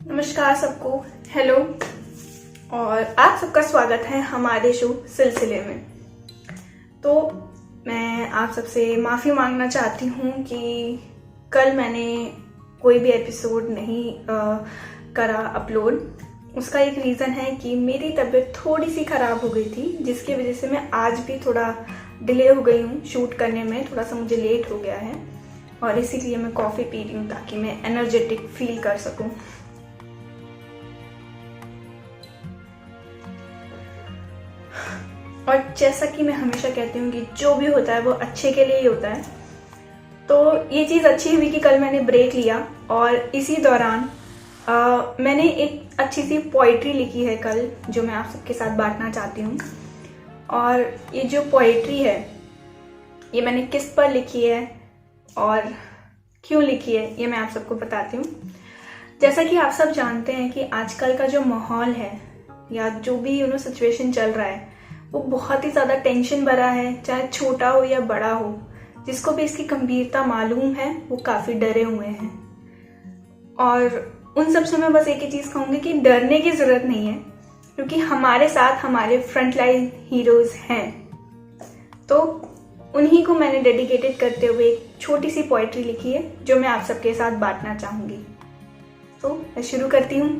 नमस्कार सबको, हेलो और आप सबका स्वागत है हमारे शो सिलसिले में। तो मैं आप सबसे माफ़ी मांगना चाहती हूँ कि कल मैंने कोई भी एपिसोड नहीं करा अपलोड। उसका एक रीज़न है कि मेरी तबीयत थोड़ी सी ख़राब हो गई थी, जिसकी वजह से मैं आज भी थोड़ा डिले हो गई हूँ शूट करने में। थोड़ा सा मुझे लेट हो गया है और इसीलिए मैं कॉफ़ी पी रही हूँ ताकि मैं एनर्जेटिक फील कर सकूँ। और जैसा कि मैं हमेशा कहती हूँ कि जो भी होता है वो अच्छे के लिए ही होता है। तो ये चीज़ अच्छी हुई कि कल मैंने ब्रेक लिया और इसी दौरान मैंने एक अच्छी सी पोइट्री लिखी है कल, जो मैं आप सबके साथ बांटना चाहती हूँ। और ये जो पोइट्री है ये मैंने किस पर लिखी है और क्यों लिखी है ये मैं आप सबको बताती हूँ। जैसा कि आप सब जानते हैं कि आजकल का जो माहौल है या जो भी सिचुएशन चल रहा है वो बहुत ही ज़्यादा टेंशन भरा है, चाहे छोटा हो या बड़ा हो। जिसको भी इसकी गंभीरता मालूम है वो काफ़ी डरे हुए हैं। और उन सब से मैं बस एक ही चीज़ कहूँगी कि डरने की ज़रूरत नहीं है, क्योंकि हमारे साथ हमारे फ्रंटलाइन हीरोज़ हैं। तो उन्हीं को मैंने डेडिकेटेड करते हुए एक छोटी सी पोइट्री लिखी है जो मैं आप सबके साथ बांटना चाहूँगी। तो मैं शुरू करती हूँ।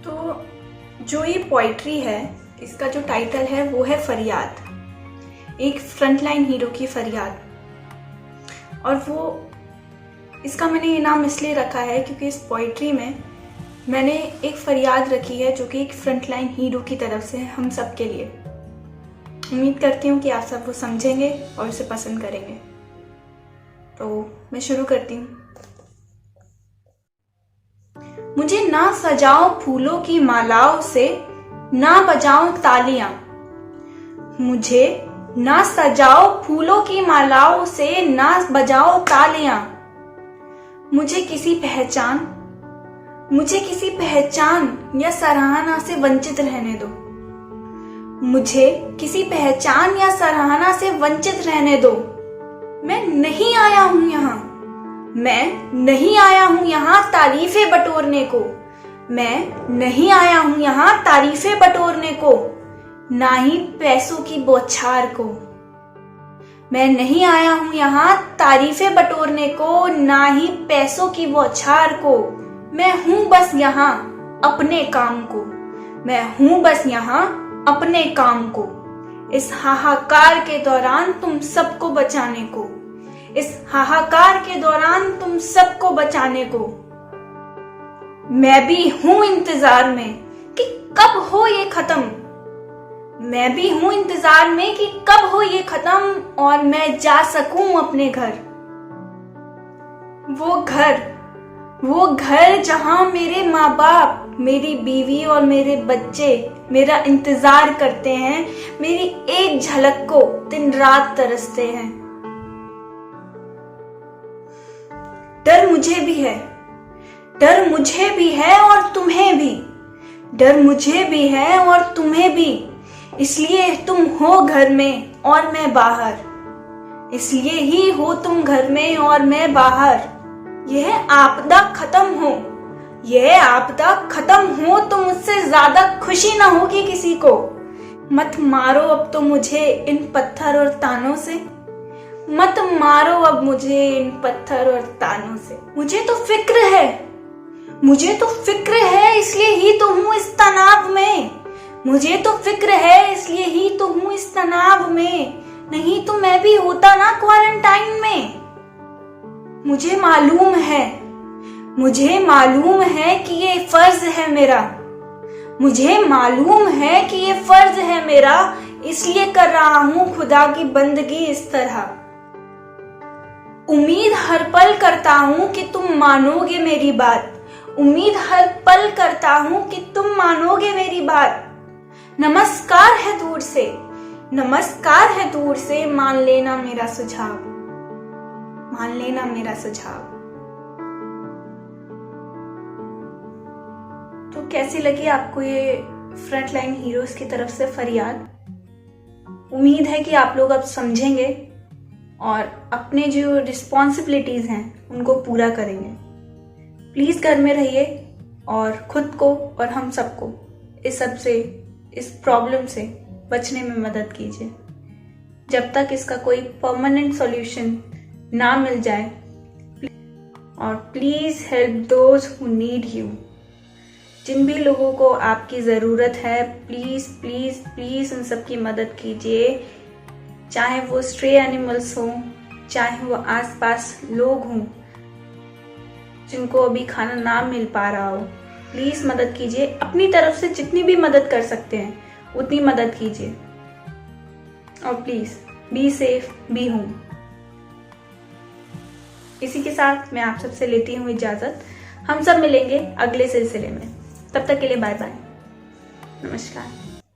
तो जो ये पोइट्री है इसका जो टाइटल है वो है फरियाद, एक फ्रंटलाइन हीरो की फरियाद। और वो इसका मैंने ये नाम इसलिए रखा है क्योंकि इस पोइट्री में मैंने एक फरियाद रखी है जो कि एक फ्रंटलाइन हीरो की तरफ से है हम सब के लिए। उम्मीद करती हूँ कि आप सब वो समझेंगे और उसे पसंद करेंगे। तो मैं शुरू करती हूँ। मुझे ना सजाओ फूलों की मालाओं से, ना बजाओ तालियां। मुझे ना सजाओ फूलों की मालाओं से, ना बजाओ तालियां। मुझे किसी पहचान या सराहना से वंचित रहने दो। मुझे किसी पहचान या सराहना से वंचित रहने दो। मैं नहीं आया हूं यहाँ तारीफें बटोरने को। मैं नहीं आया हूं यहाँ तारीफें बटोरने को, ना ही पैसों की बौछार को। मैं नहीं आया हूं यहाँ तारीफें बटोरने को, ना ही पैसों की बौछार को। मैं हूं बस यहाँ अपने काम को। मैं हूं बस यहाँ अपने काम को। इस हाहाकार के दौरान तुम सबको बचाने को। इस हाहाकार के दौरान तुम सबको बचाने को। मैं भी हूं इंतजार में कि कब हो ये खत्म। मैं भी हूं इंतजार में कि कब हो ये खत्म और मैं जा सकूं अपने घर। वो घर जहां मेरे माँ बाप, मेरी बीवी और मेरे बच्चे मेरा इंतजार करते हैं, मेरी एक झलक को दिन रात तरसते हैं। डर मुझे भी है और तुम्हें भी। डर मुझे भी है और तुम्हें भी। इसलिए तुम हो घर में और मैं बाहर। इसलिए ही हो तुम घर में और मैं बाहर। यह आपदा खत्म हो तो मुझसे ज्यादा खुशी ना होगी किसी को। मत मारो अब तो मुझे इन पत्थर और तानों से। मत मारो अब मुझे इन पत्थर और तानों से। मुझे तो फिक्र है इसलिए ही तो हूँ इस तनाव में। मुझे तो फिक्र है इसलिए ही तो हूँ इस तनाव में। नहीं तो मैं भी होता ना क्वारंटाइन में। मुझे मालूम है कि ये फर्ज है मेरा। मुझे मालूम है कि ये फर्ज है मेरा, इसलिए कर रहा हूँ खुदा की बंदगी इस तरह। उम्मीद हर पल करता हूँ कि तुम मानोगे मेरी बात। उम्मीद हर पल करता हूँ कि तुम मानोगे मेरी बात। नमस्कार है दूर से, मान लेना मेरा सुझाव। तो कैसी लगी आपको ये फ्रंटलाइन हीरोज की तरफ से फरियाद? उम्मीद है कि आप लोग अब समझेंगे और अपने जो रिस्पॉन्सिबिलिटीज़ हैं उनको पूरा करेंगे। प्लीज़ घर में रहिए और खुद को और हम सबको इस सब से, इस प्रॉब्लम से बचने में मदद कीजिए। जब तक इसका कोई परमानेंट सॉल्यूशन ना मिल जाए, और please help those who need you. जिन भी लोगों को आपकी ज़रूरत है, प्लीज़ प्लीज़ प्लीज़ उन सब की मदद कीजिए, चाहे वो स्ट्रे एनिमल्स हों, चाहे वो आसपास लोग हों जिनको अभी खाना ना मिल पा रहा हो। प्लीज़ मदद कीजिए, अपनी तरफ से जितनी भी मदद कर सकते हैं उतनी मदद कीजिए। और please be safe, be home. इसी के साथ मैं आप सबसे लेती हूँ इजाज़त। हम सब मिलेंगे अगले सिलसिले में। तब तक के लिए बाय बाय, नमस्कार।